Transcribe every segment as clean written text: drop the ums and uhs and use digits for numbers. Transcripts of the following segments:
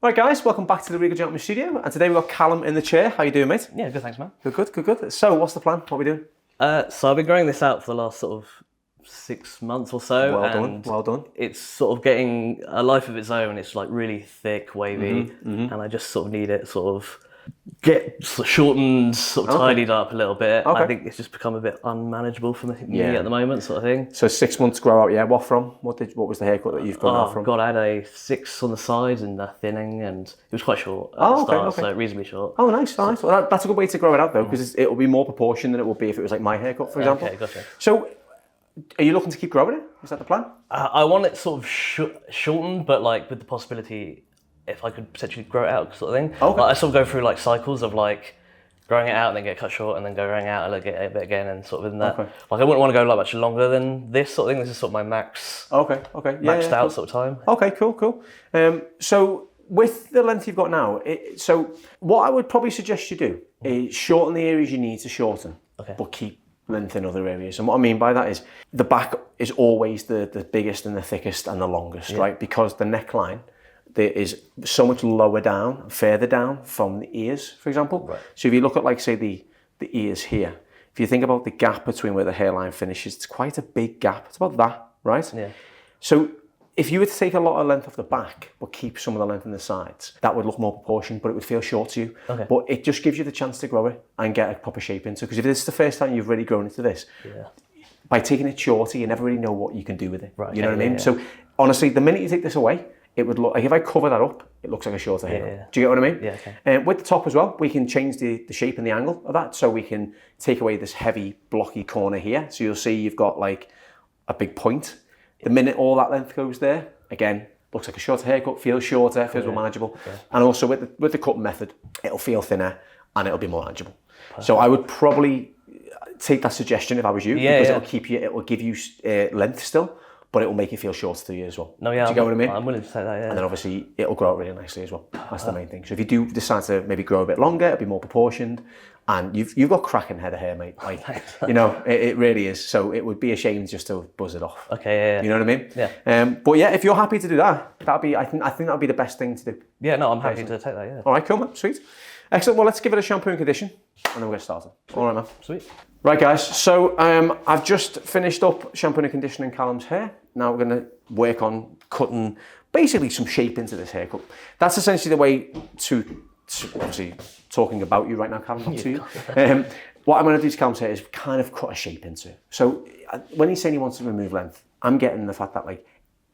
Right guys, welcome back to the Regal Gentleman Studio, and today we've got Callum in the chair. How you doing, mate? Yeah, good, thanks, man. Good. So, what's the plan? What are we doing? So I've been growing this out for the last sort of 6 months or so. Well done. It's sort of getting a life of its own. It's like really thick, wavy, and I just sort of need it sort of shortened, sort of tidied up a little bit. Okay. I think it's just become a bit unmanageable for me at the moment, sort of thing. So 6 months grow out, yeah. What from? What was the haircut that you've grown out from? God, I had a 6 on the sides and a thinning, and it was quite short at the start, so reasonably short. Oh, nice. Well, that's a good way to grow it out though, because it'll be more proportion than it would be if it was like my haircut, for example. Okay, gotcha. So, are you looking to keep growing it? Is that the plan? I want it sort of shortened, but like with the possibility if I could potentially grow it out, sort of thing. Okay. Like, I sort of go through like cycles of like growing it out and then get cut short and then growing out and get a bit again and sort of in that. Okay. Like I wouldn't want to go like much longer than this sort of thing. This is sort of my max. Okay. Maxed out sort of time. Okay, cool. So with the length you've got now, so what I would probably suggest you do is shorten the areas you need to shorten, but keep length in other areas. And what I mean by that is the back is always the biggest and the thickest and the longest, right? Because the neckline there is so much lower down, further down from the ears, for example. Right. So if you look at like say the ears here, if you think about the gap between where the hairline finishes, it's quite a big gap. It's about that, right? Yeah. So if you were to take a lot of length off the back, but keep some of the length in the sides, that would look more proportioned, but it would feel short to you. Okay. But it just gives you the chance to grow it and get a proper shape into it. Because if this is the first time you've really grown into this, by taking it shorter, you never really know what you can do with it. Right. You know what I mean? Yeah. So honestly, the minute you take this away, it would look like, if I cover that up, it looks like a shorter hair. Yeah. Do you get what I mean? Yeah, okay. With the top as well, we can change the shape and the angle of that. So we can take away this heavy, blocky corner here. So you'll see you've got like a big point. The minute all that length goes there, again, looks like a shorter haircut, feels shorter, feels more manageable. Yeah. And also with the cut method, it'll feel thinner and it'll be more manageable. Perfect. So I would probably take that suggestion if I was you, because it will give you length still, but it will make it feel shorter to you as well. No, yeah, do you get what I mean? I'm willing to take that, yeah. And then obviously it'll grow out really nicely as well. That's the main thing. So if you do decide to maybe grow a bit longer, it'll be more proportioned, and you've got cracking head of hair, mate. Like, you know, it really is. So it would be a shame just to buzz it off. Okay, yeah. You know what I mean? Yeah. But yeah, if you're happy to do that, I think that'd be the best thing to do. Yeah, no, I'm happy to take that, yeah. All right, cool, man. Sweet. Excellent. Well, let's give it a shampoo and condition, and then we'll get started. Sweet. All right, man. Sweet. Right, guys. So I've just finished up shampooing and conditioning Callum's hair. Now we're going to work on cutting basically some shape into this haircut. That's essentially the way to obviously talking about you right now, Callum, not to you. What I'm going to do to Callum's hair is kind of cut a shape into it. So when he's saying he wants to remove length, I'm getting the fact that like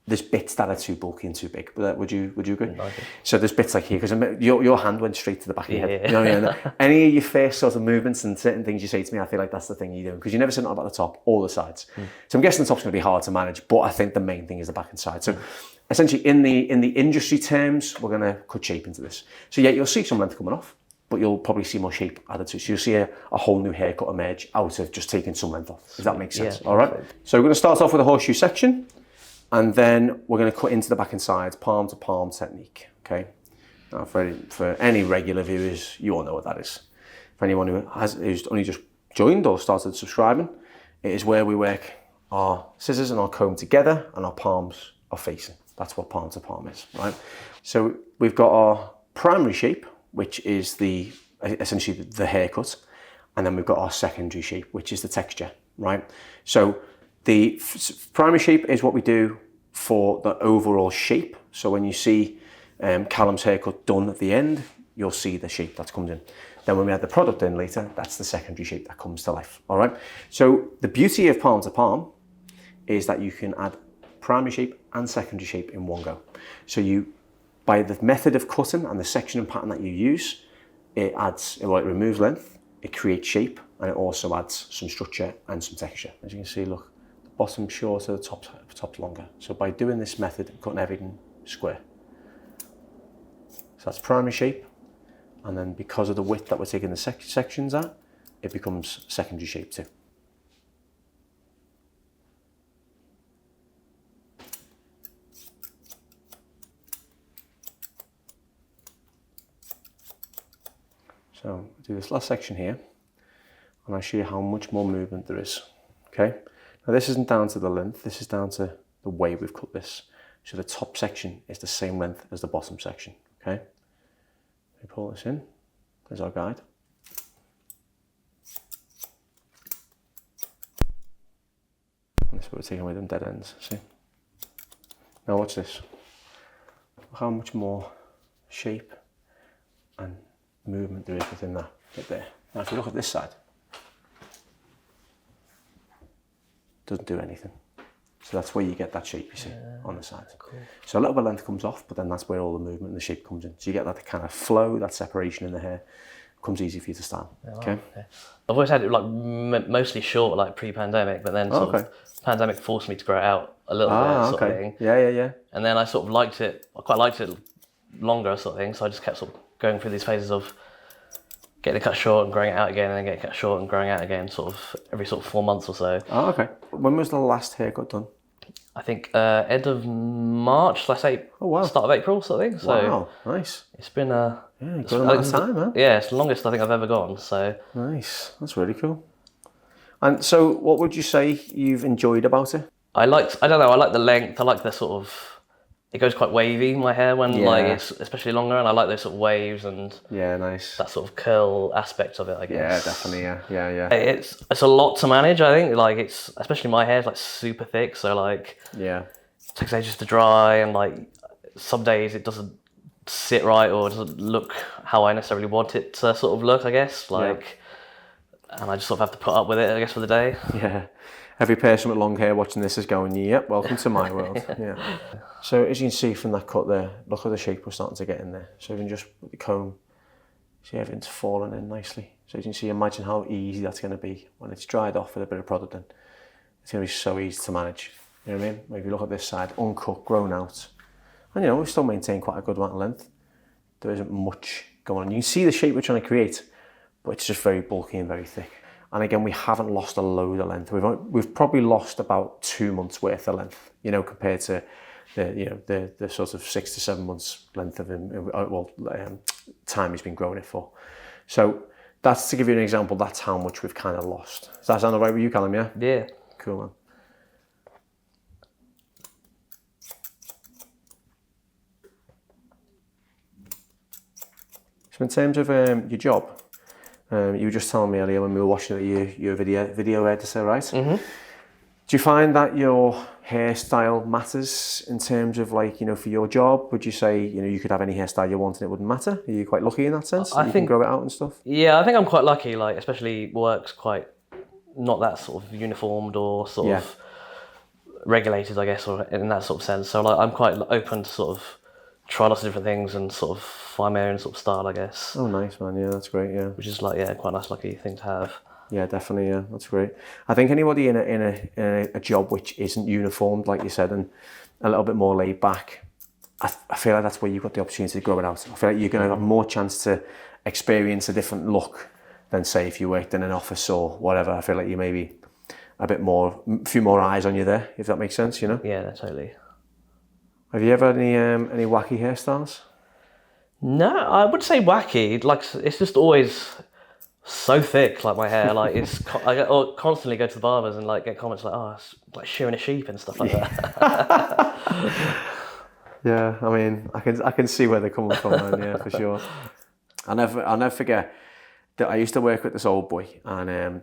there's bits that are too bulky and too big. Would you agree? So there's bits like here, because your hand went straight to the back of your head. You know what I mean? Any of your first sort of movements and certain things you say to me, I feel like that's the thing you're doing, because you never sit up at the top or the sides. So I'm guessing the top's going to be hard to manage, but I think the main thing is the back and side. So essentially in the industry terms, we're going to cut shape into this. So yeah, you'll see some length coming off, but you'll probably see more shape added to it. So you'll see a whole new haircut emerge out of just taking some length off, if that makes sense. All right. So we're going to start off with a horseshoe section. And then we're going to cut into the back and sides, palm to palm technique, okay? Now for any regular viewers, you all know what that is. For anyone who's only just joined or started subscribing, it is where we work our scissors and our comb together and our palms are facing. That's what palm to palm is, right? So we've got our primary shape, which is essentially the haircut, and then we've got our secondary shape, which is the texture, right? So the primary shape is what we do for the overall shape. So when you see Callum's haircut done at the end, you'll see the shape that comes in. Then when we add the product in later, that's the secondary shape that comes to life, all right? So the beauty of palm to palm is that you can add primary shape and secondary shape in one go. So by the method of cutting and the section and pattern that you use, it removes length, it creates shape, and it also adds some structure and some texture. As you can see, look, bottom shorter, the top's longer. So by doing this method, I'm cutting everything square. So that's primary shape, and then because of the width that we're taking the sections at, it becomes secondary shape too. So I'll do this last section here, and I'll show you how much more movement there is, okay? Now this isn't down to the length, this is down to the way we've cut this. So the top section is the same length as the bottom section, Okay. We pull this in. There's our guide. And this is where we're taking away them dead ends, see? Now watch this. Look how much more shape and movement there is within that bit there. Now if you look at this side, it doesn't do anything. So that's where you get that shape, you see, on the sides. Cool. So a little bit of length comes off, but then that's where all the movement and the shape comes in. So you get that kind of flow, that separation in the hair. It becomes easy for you to style. Oh, okay? I've always had it like mostly short, like pre-pandemic, but then sort of pandemic forced me to grow it out a little bit, sort of thing. Yeah. And then I sort of liked it. I quite liked it longer, sort of thing. So I just kept sort of going through these phases of getting it cut short and growing it out again, and then getting it cut short and growing out again, sort of every sort of 4 months or so. Oh, okay. When was the last haircut done? I think end of March, let's say start of April, sort of thing. So wow, nice. It's been good amount of time, huh? Yeah, it's the longest I think I've ever gone. So nice. That's really cool. And so, what would you say you've enjoyed about it? I like the length. I like the sort of. It goes quite wavy, my hair, when like it's especially longer, and I like those sort of waves and nice. that sort of curl aspect of it, I guess. Yeah, definitely, yeah. It's a lot to manage, I think. Like it's especially my hair is like super thick, so like it takes ages to dry, and like some days it doesn't sit right or doesn't look how I necessarily want it to sort of look, I guess. Like, and I just sort of have to put up with it, I guess, for the day. Yeah. Every person with long hair watching this is going, yep, welcome to my world. Yeah. So as you can see from that cut there, look at the shape we're starting to get in there. So even just with the comb, see everything's falling in nicely. So as you can see, imagine how easy that's going to be when it's dried off with a bit of product in. It's going to be so easy to manage. You know what I mean? Maybe look at this side, uncut, grown out. And we still maintain quite a good amount of length. There isn't much going on. You can see the shape we're trying to create, but it's just very bulky and very thick. And again, we haven't lost a load of length. We've probably lost about 2 months worth of length, compared to the sort of 6 to 7 months length of time he's been growing it for. So that's to give you an example. That's how much we've kind of lost. Does that sound all right with you, Callum? Yeah. Yeah. Cool, man. So in terms of your job. You were just telling me earlier when we were watching it, you're a video editor, right? Mm-hmm. Do you find that your hairstyle matters in terms of for your job? Would you say, you could have any hairstyle you want and it wouldn't matter? Are you quite lucky in that sense? You can grow it out and stuff? Yeah, I think I'm quite lucky, especially work's quite not that sort of uniformed or sort of regulated, I guess, or in that sort of sense. So I'm quite open to sort of try lots of different things and sort of find my own sort of style, I guess. Oh, nice, man. Yeah, that's great. Yeah, which is quite a nice, lucky thing to have. Yeah, definitely. Yeah, that's great. I think anybody in a job which isn't uniformed, like you said, and a little bit more laid back, I feel like that's where you've got the opportunity to grow it out. I feel like you're going to have more chance to experience a different look than say if you worked in an office or whatever. I feel like you maybe a few more eyes on you there, if that makes sense. Yeah, totally. Have you ever had any wacky hairstyles? No, I would say wacky. It's just always so thick, my hair. I constantly go to the barbers and get comments it's like shearing a sheep and stuff like that. Yeah, I mean, I can see where they're coming from, man. Yeah, for sure. I'll never forget that I used to work with this old boy, and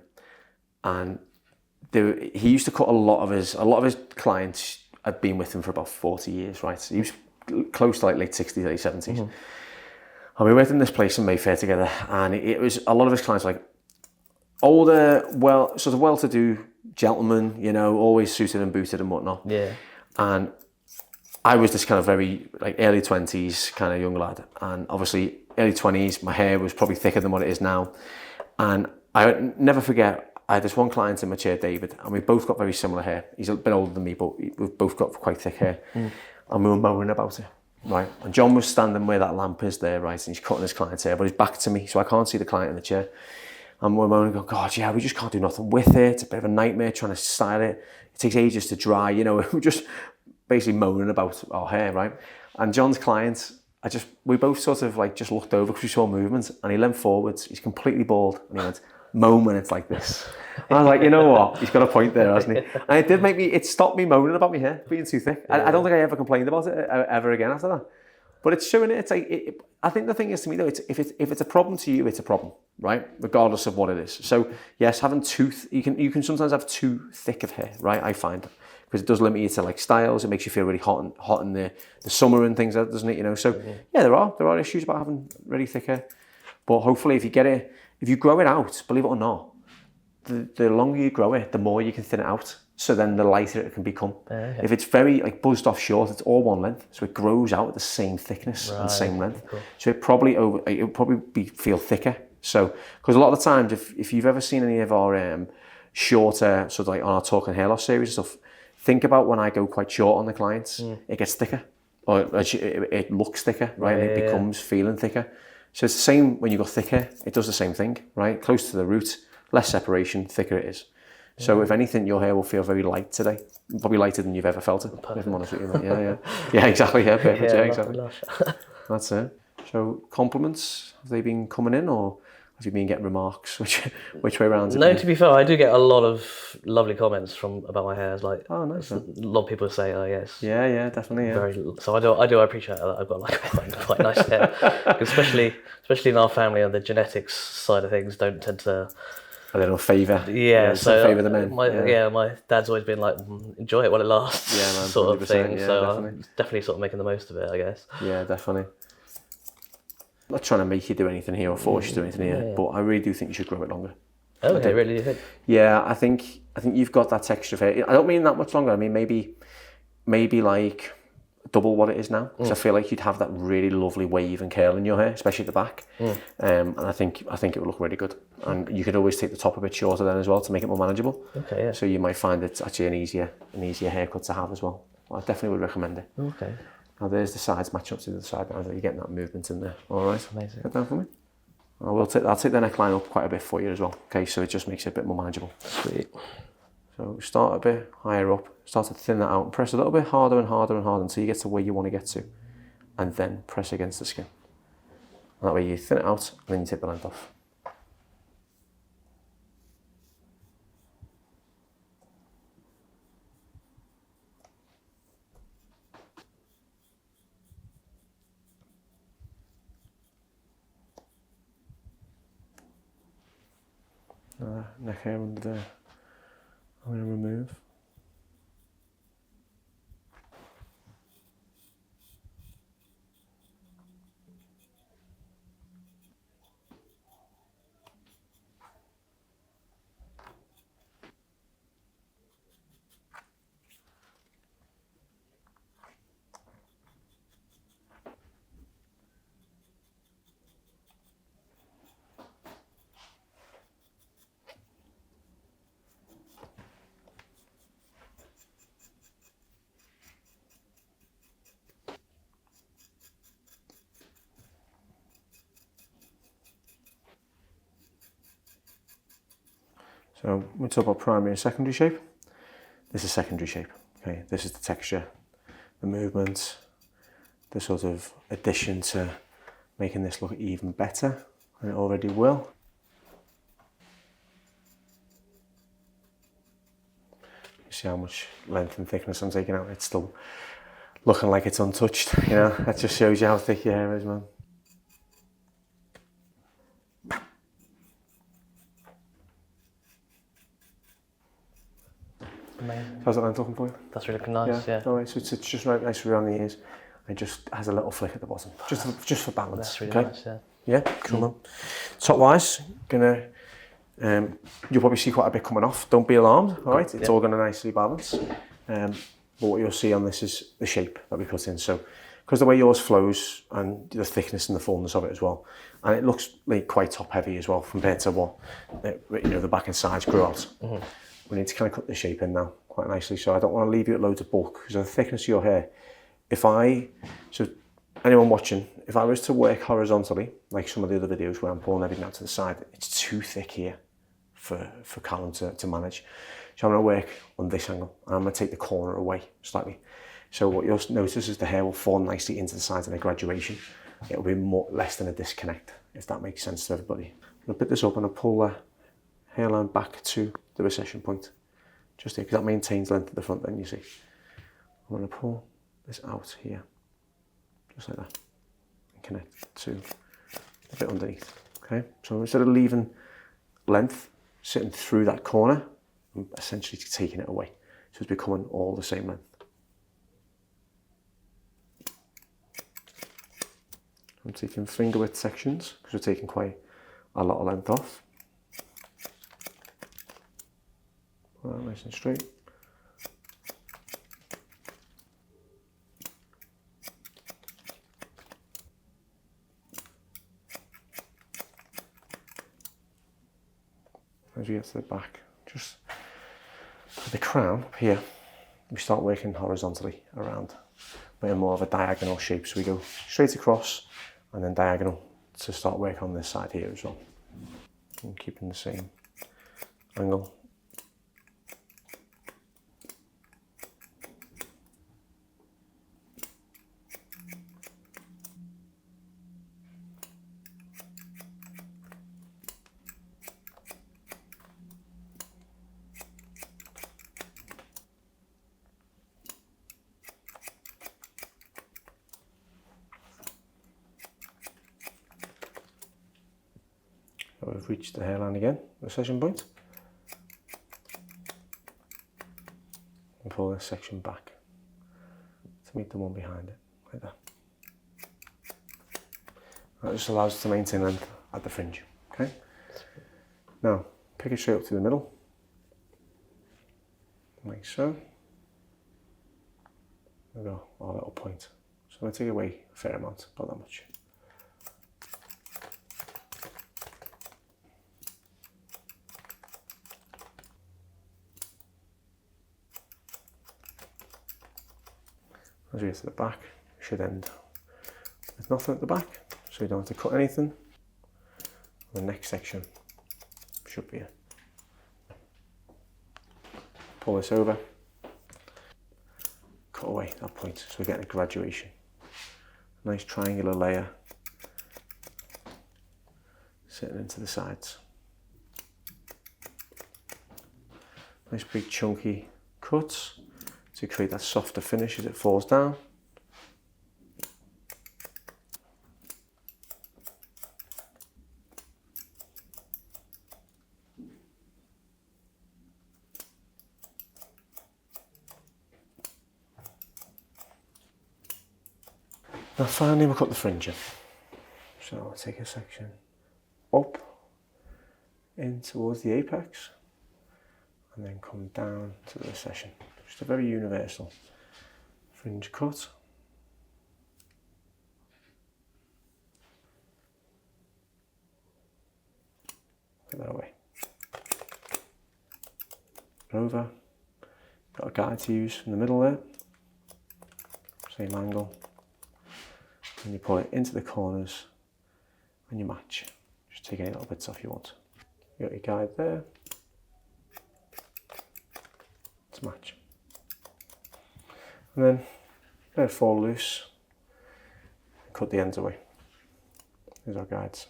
he used to cut a lot of his clients. I'd been with him for about 40 years, right? So he was close to late 60s, late 70s. Mm-hmm. And we worked in this place in Mayfair together, and it was a lot of his clients older, well-to-do gentlemen, always suited and booted and whatnot. Yeah. And I was this kind of very early 20s kind of young lad, and obviously early 20s, my hair was probably thicker than what it is now. And I never forget, I had this one client in my chair, David, and we both got very similar hair. He's a bit older than me, but we've both got quite thick hair. Mm. And we were moaning about it, right? And John was standing where that lamp is there, right? And he's cutting his client's hair, but he's back to me, so I can't see the client in the chair. And we're moaning, God, yeah, we just can't do nothing with it. It's a bit of a nightmare trying to style it. It takes ages to dry, We're just basically moaning about our hair, right? And John's client, we both sort of just looked over because we saw movement, and he leant forwards. He's completely bald, and he went, moan when it's like this. And I was like, you know what? He's got a point there, hasn't he? And it stopped me moaning about my hair being too thick. I don't think I ever complained about it ever again after that. But it's showing it. It's like I think the thing is to me though, if it's a problem to you, it's a problem, right? Regardless of what it is. So yes, having you can sometimes have too thick of hair, right? I find because it does limit you to like styles. It makes you feel really hot in the summer and things, doesn't it? You know. So yeah, there are issues about having really thick hair. But hopefully, if you grow it out, believe it or not, the longer you grow it, the more you can thin it out. So then the lighter it can become. Okay. If it's very like buzzed off short, it's all one length. So it grows out at the same thickness and same length. Cool. So it'll probably feel thicker. So, because a lot of the times, if you've ever seen any of our shorter, sort of like on our Talking Hair Loss series and stuff, think about when I go quite short on the clients, it gets thicker. Or it looks thicker, right? And it becomes feeling thicker. So it's the same when you go thicker, it does the same thing, right? Close to the root, less separation, thicker it is. So if anything, your hair will feel very light today. Probably lighter than you've ever felt it. Perfect. If I'm honest with you. Yeah, exactly. Yeah, perfect. Yeah, exactly. That's it. So compliments, have they been coming in, or have you been getting remarks? Which way around? No, to be fair, I do get a lot of lovely comments about my hair. It's like, oh, nice. A lot of people say, oh yes. Yeah, definitely. Yeah. So I do appreciate that. I've got like quite nice hair, especially in our family, and the genetics side of things don't tend to. A little favour. Yeah, so favour the men. My dad's always been like, enjoy it while it lasts, man, sort of thing. Yeah, so definitely sort of making the most of it, I guess. Yeah, definitely. I'm not trying to make you do anything here or force you to do anything here, but I really do think you should grow it longer. Oh, okay, really? Do you think? Yeah, I think you've got that texture of hair. I don't mean that much longer. I mean maybe like double what it is now, because I feel like you'd have that really lovely wave and curl in your hair, especially at the back. And I think it would look really good. And you could always take the top a bit shorter then as well to make it more manageable. Okay, yeah. So you might find it's actually an easier haircut to have as well. I definitely would recommend it. Okay. Now there's the sides match up to the side now, so you're getting that movement in there. All right. Amazing. Get down for me. I'll take the neckline up quite a bit for you as well. Okay, so it just makes it a bit more manageable. Sweet. So start a bit higher up, start to thin that out, and press a little bit harder and harder and harder until you get to where you want to get to, and then press against the skin. And that way you thin it out, and then you take the length off. Neck hair under there. I'm going to remove. So we talk about primary and secondary shape. This is secondary shape. Okay, this is the texture, the movement, the sort of addition to making this look even better, and it already will. You see how much length and thickness I'm taking out. It's still looking like it's untouched. You know, that just shows you how thick your hair is, man. Amazing. How's that length looking for you? That's really nice, yeah. Alright, so it's just right nice around the ears. It just has a little flick at the bottom, just for balance. That's really nice, yeah. Yeah, cool man. Top wise, you'll probably see quite a bit coming off. Don't be alarmed, alright? It's all gonna nicely balance. But what you'll see on this is the shape that we put in. So, because the way yours flows and the thickness and the fullness of it as well, and it looks like quite top heavy as well compared to what the back and sides grew out. We need to kind of cut the shape in now quite nicely. So I don't want to leave you at loads of bulk because of the thickness of your hair. So anyone watching, if I was to work horizontally, like some of the other videos where I'm pulling everything out to the side, it's too thick here for Callum to manage. So I'm going to work on this angle and I'm going to take the corner away slightly. So what you'll notice is the hair will fall nicely into the sides in a graduation. It'll be less than a disconnect, if that makes sense to everybody. I'm going to pick this up and I'll pull the hairline back to the recession point, just here, because that maintains length at the front then, you see. I'm going to pull this out here, just like that. connect to the bit underneath. Okay, so instead of leaving length sitting through that corner, I'm essentially taking it away. So it's becoming all the same length. I'm taking finger width sections because we're taking quite a lot of length off. Pull that nice and straight. As we get to the back, just for the crown up here, we start working horizontally around. We're more of a diagonal shape, so we go straight across and then diagonal to start work on this side here as well. And keeping the same angle. We've reached the hairline again, the session point. And pull this section back to meet the one behind it, like that. That just allows us to maintain length at the fringe, okay? Now, pick it straight up to the middle, like so. There we go, our little point. So I'm going to take away a fair amount, not that much. As we get to the back, it should end with nothing at the back, so you don't have to cut anything. The next section should be it. Pull this over, cut away that point, so we're getting a graduation. Nice triangular layer sitting into the sides. Nice big chunky cuts to create that softer finish as it falls down. Now finally we'll cut the fringe in. So I'll take a section up in towards the apex and then come down to the recession. Just a very universal fringe cut. Put that away. Over. Got a guide to use in the middle there. Same angle. And you pull it into the corners and you match. Just take any little bits off you want. You got your guide there. To match. And then let it fall loose, cut the ends away. There's our guides.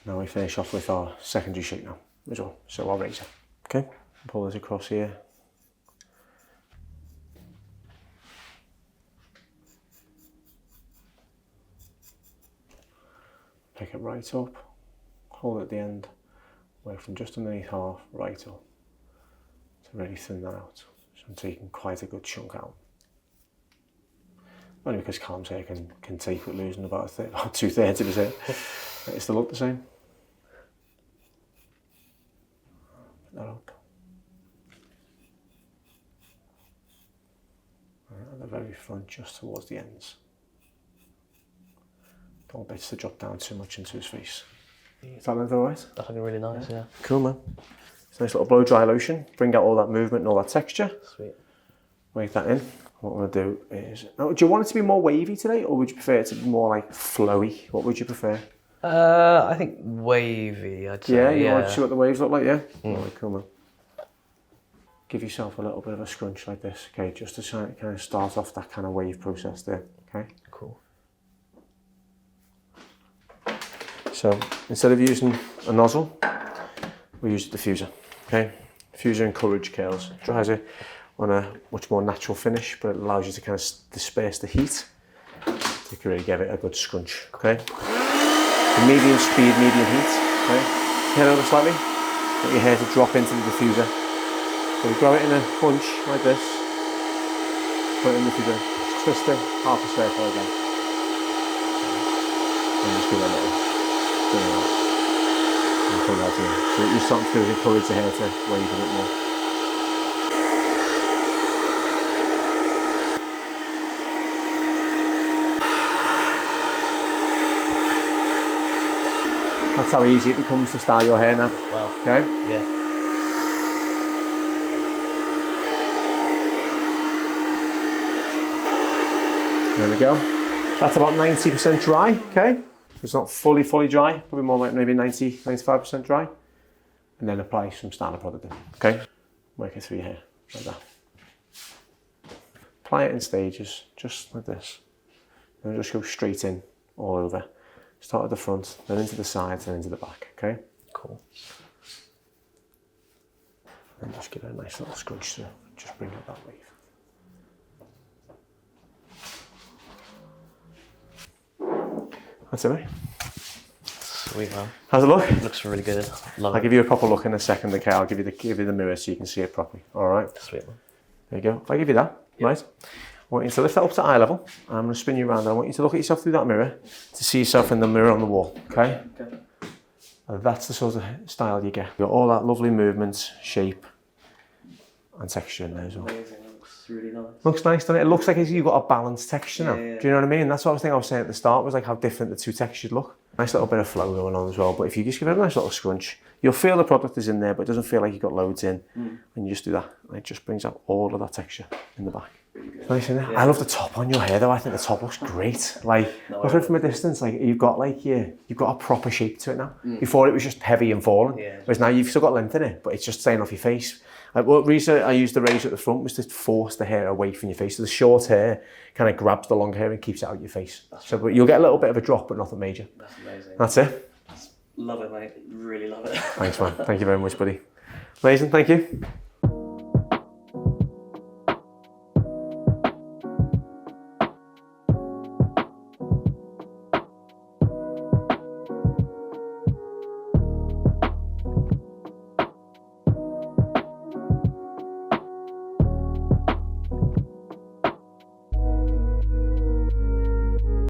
Now we finish off with our secondary shape now as well, so our razor. Okay, pull this across here. Pick it right up, hold it at the end, work from just underneath half right up to really thin that out. So I'm taking quite a good chunk out. Only because Callum's hair can take with losing about 2/3 of his hair. It still look the same. Put that up. And at the very front, just towards the ends. Don't want bits to drop down too much into his face. Is that length alright? That's looking really nice, yeah. Cool, man. It's a nice little blow dry lotion. Bring out all that movement and all that texture. Sweet. Wake that in. What I'm going to do is... Now, do you want it to be more wavy today, or would you prefer it to be more like flowy? What would you prefer? I think wavy, I'd say. Yeah, you want to see what the waves look like, yeah? Alright, cool, man. Give yourself a little bit of a scrunch like this, okay? Just to kind of start off that kind of wave process there, okay? Cool. So instead of using a nozzle, we use a diffuser. Okay, diffuser encourages curls. It dries it on a much more natural finish, but it allows you to kind of disperse the heat to really give it a good scrunch. Okay, the medium speed, medium heat. Okay, turn it over slightly. Get your hair to drop into the diffuser. So we grow it in a bunch like this. Put it in the diffuser. Just twist it half a circle again. And just give it a little. And put that in. So what you're starting to do is encourage the hair to wave a bit more. That's how easy it becomes to style your hair now. Wow. Okay? Yeah. There we go. That's about 90% dry, okay? It's not fully dry, probably more like maybe 90-95% dry. And then apply some standard product in, okay? Work it through your hair, like that. Apply it in stages, just like this. And just go straight in, all over. Start at the front, then into the sides, and into the back, okay? Cool. And just give it a nice little scrunch through. Just bring out that wave. That's it, mate. Sweet, man. How's it look? Looks really good. Love I'll it. give you a proper look in a second, okay? I'll give you the mirror so you can see it properly. All right. Sweet, man. There you go. If I give you that, right? I want you to lift that up to eye level. I'm going to spin you around. And I want you to look at yourself through that mirror to see yourself in the mirror on the wall, okay? Okay. And that's the sort of style you get. You've got all that lovely movement, shape, and texture in there as well. Amazing. Looks really nice. Looks nice, doesn't it? It looks like you've got a balanced texture now. Yeah. Do you know what I mean? That's what I was saying at the start, was like how different the two textures look. Nice little bit of flow going on as well. But if you just give it a nice little scrunch, you'll feel the product is in there, but it doesn't feel like you've got loads in. And you just do that, and it just brings out all of that texture in the back. It's nice, isn't it? Yeah. I love the top on your hair though. I think the top looks great. Like, looking from a distance, like you've got a proper shape to it now. Before it was just heavy and falling. Yeah. Whereas now you've still got length in it, but it's just staying off your face. Like, what reason I used the razor at the front was to force the hair away from your face. So the short hair kind of grabs the long hair and keeps it out of your face. But you'll get a little bit of a drop, but nothing major. That's amazing. That's it. Love it, mate. Really love it. Thanks, man. Thank you very much, buddy. Amazing. Thank you.